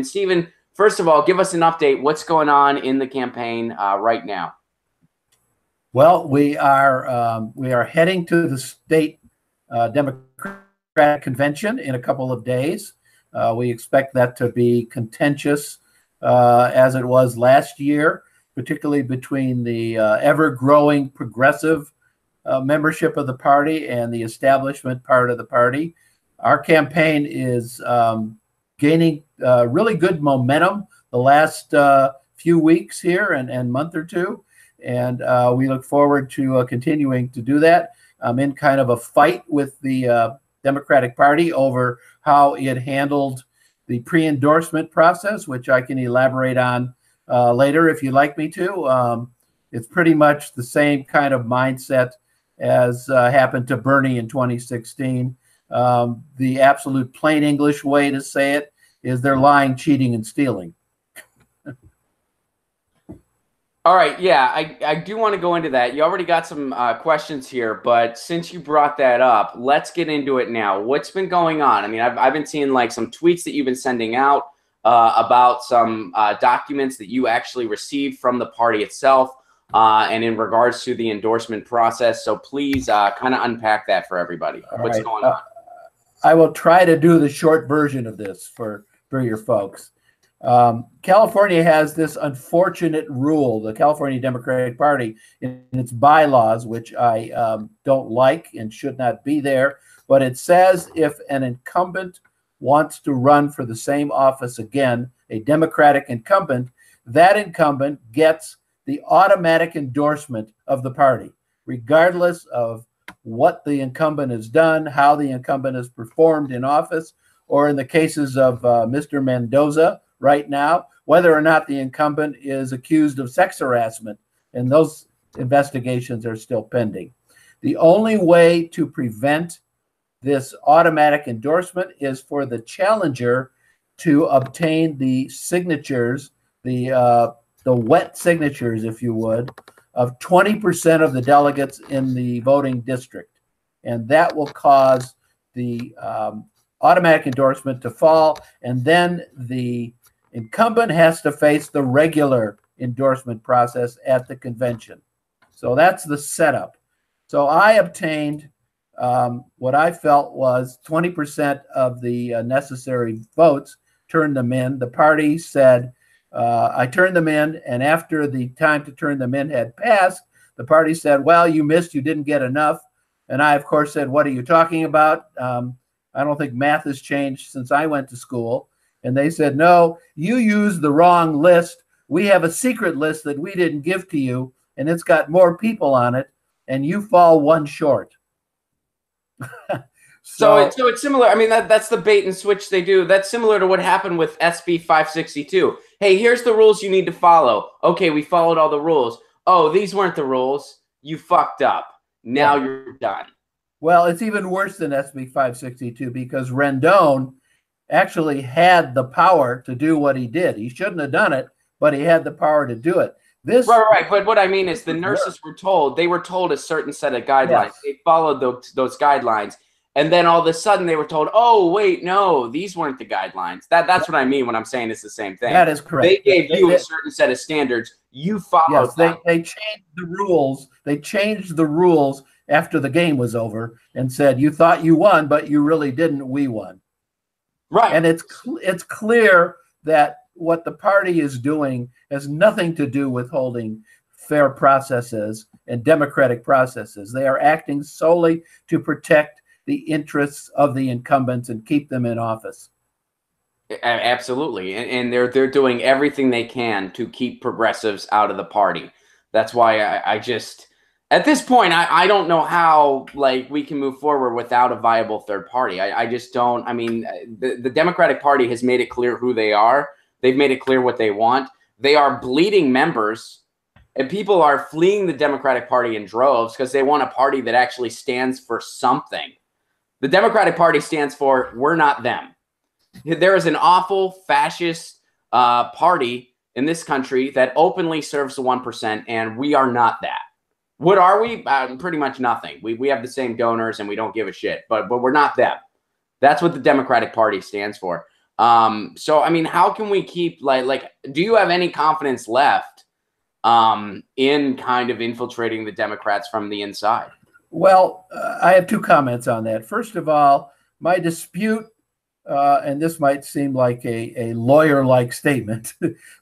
Stephen, first of all, give us an update. What's going on in the campaign right now? Well, we are heading to the state Democratic convention in a couple of days. We expect that to be contentious as it was last year, particularly between the ever-growing progressive membership of the party and the establishment part of the party. Our campaign is gaining really good momentum the last few weeks here and month or two, and we look forward to continuing to do that. I'm in kind of a fight with the Democratic Party over how it handled the pre-endorsement process, which I can elaborate on later if you'd like me to. It's pretty much the same kind of mindset as happened to Bernie in 2016. The absolute plain English way to say it is they're lying, cheating, and stealing. All right, yeah, I do want to go into that. You already got some questions here, but since you brought that up, let's get into it now. What's been going on? I mean, I've been seeing like some tweets that you've been sending out about some documents that you actually received from the party itself and in regards to the endorsement process. So please kind of unpack that for everybody. What's going on? I will try to do the short version of this for your folks. California has this unfortunate rule, the California Democratic Party, in its bylaws, which I don't like and should not be there, but it says if an incumbent wants to run for the same office again, a Democratic incumbent, that incumbent gets the automatic endorsement of the party, regardless of what the incumbent has done, how the incumbent has performed in office, or in the cases of Mr. Mendoza, right now, whether or not the incumbent is accused of sex harassment, and those investigations are still pending. The only way to prevent this automatic endorsement is for the challenger to obtain the signatures, the wet signatures, if you would, of 20% of the delegates in the voting district. And that will cause the automatic endorsement to fall, and then the incumbent has to face the regular endorsement process at the convention. So that's the setup. So I obtained what I felt was 20% of the necessary votes, turned them in. The party said, I turned them in, and after the time to turn them in had passed, the party said, well, you missed, you didn't get enough. And I, of course, said, what are you talking about? I don't think math has changed since I went to school. And they said, no, you used the wrong list. We have a secret list that we didn't give to you, and it's got more people on it, and you fall one short. So it's similar. I mean, that's the bait and switch they do. That's similar to what happened with SB 562. Hey, here's the rules you need to follow. Okay, we followed all the rules. Oh, these weren't the rules. You fucked up. Now you're done. Well, it's even worse than SB 562 because Rendon actually had the power to do what he did. He shouldn't have done it, but he had the power to do it. Right. But what I mean is the nurses were told a certain set of guidelines. Yes. They followed those guidelines. And then all of a sudden they were told, oh, wait, no, these weren't the guidelines. That's what I mean when I'm saying it's the same thing. That is correct. They gave you a certain set of standards. You followed them. They changed the rules. They changed the rules after the game was over and said, you thought you won, but you really didn't. We won. Right. And it's clear that what the party is doing has nothing to do with holding fair processes and democratic processes. They are acting solely to protect the interests of the incumbents and keep them in office. Absolutely. And they're doing everything they can to keep progressives out of the party. That's why I just, at this point, I don't know how we can move forward without a viable third party. I just don't. I mean, the Democratic Party has made it clear who they are. They've made it clear what they want. They are bleeding members, and people are fleeing the Democratic Party in droves because they want a party that actually stands for something. The Democratic Party stands for we're not them. There is an awful fascist party in this country that openly serves the 1%, and we are not that. What are we? Pretty much nothing. We have the same donors, and we don't give a shit, but we're not them. That's what the Democratic Party stands for. So, I mean, how can we keep like, do you have any confidence left in kind of infiltrating the Democrats from the inside? Well, I have two comments on that. First of all, my dispute, and this might seem like a lawyer-like statement,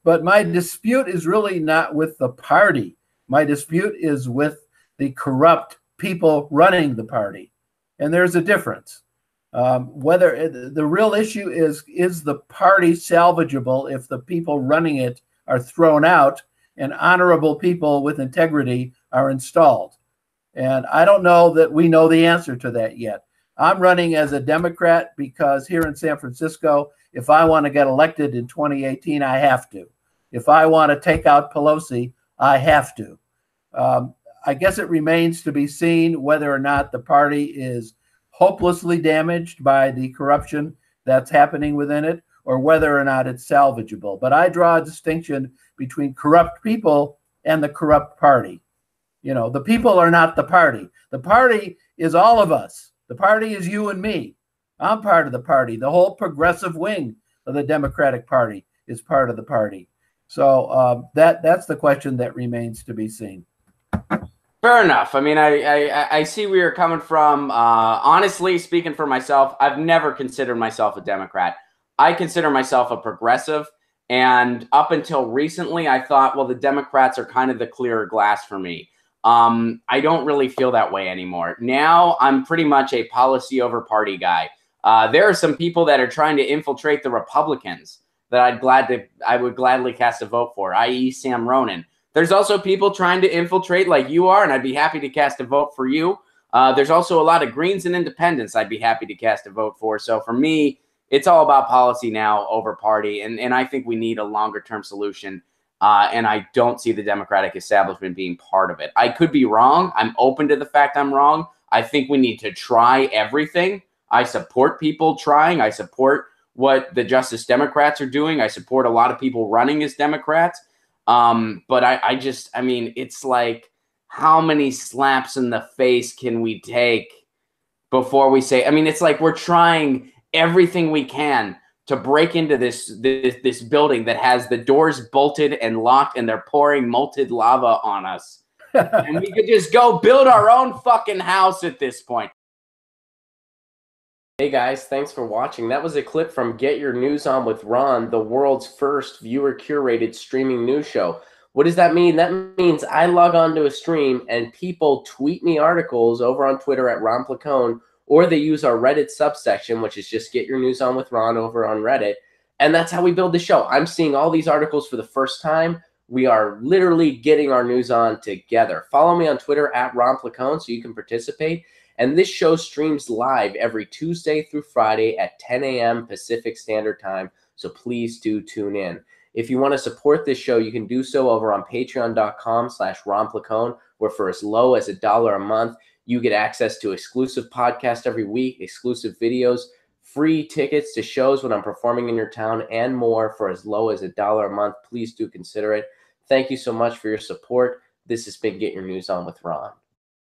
but my dispute is really not with the party. My dispute is with the corrupt people running the party. And there's a difference. Whether the real issue is the party salvageable if the people running it are thrown out and honorable people with integrity are installed? And I don't know that we know the answer to that yet. I'm running as a Democrat because here in San Francisco, if I want to get elected in 2018, I have to. If I want to take out Pelosi, I have to. I guess it remains to be seen whether or not the party is hopelessly damaged by the corruption that's happening within it, or whether or not it's salvageable. But I draw a distinction between corrupt people and the corrupt party. You know, the people are not the party. The party is all of us. The party is you and me. I'm part of the party. The whole progressive wing of the Democratic Party is part of the party. So that's the question that remains to be seen. Fair enough. I mean, I see where you're coming from. Honestly, speaking for myself, I've never considered myself a Democrat. I consider myself a progressive. And up until recently, I thought, well, the Democrats are kind of the clearer glass for me. I don't really feel that way anymore. Now I'm pretty much a policy over party guy. There are some people that are trying to infiltrate the Republicans that I would gladly cast a vote for, i.e. Sam Ronan. There's also people trying to infiltrate like you are, and I'd be happy to cast a vote for you. There's also a lot of Greens and Independents I'd be happy to cast a vote for. So for me, it's all about policy now over party, and I think we need a longer-term solution, and I don't see the Democratic establishment being part of it. I could be wrong. I'm open to the fact I'm wrong. I think we need to try everything. I support people trying. I support what the Justice Democrats are doing. I support a lot of people running as Democrats. But I mean, it's like, how many slaps in the face can we take before we say, I mean, it's like we're trying everything we can to break into this building that has the doors bolted and locked and they're pouring molten lava on us. And we could just go build our own fucking house at this point. Hey guys, thanks for watching. That was a clip from Get Your News On with Ron, the world's first viewer-curated streaming news show. What does that mean? That means I log on to a stream and people tweet me articles over on Twitter at Ron Placone, or they use our Reddit subsection, which is just Get Your News On with Ron over on Reddit. And that's how we build the show. I'm seeing all these articles for the first time. We are literally getting our news on together. Follow me on Twitter at Ron Placone so you can participate. And this show streams live every Tuesday through Friday at 10 a.m. Pacific Standard Time, so please do tune in. If you want to support this show, you can do so over on patreon.com/Ron Placone, where for as low as $1 a month, you get access to exclusive podcasts every week, exclusive videos, free tickets to shows when I'm performing in your town, and more for as low as $1 a month. Please do consider it. Thank you so much for your support. This has been Get Your News On with Ron.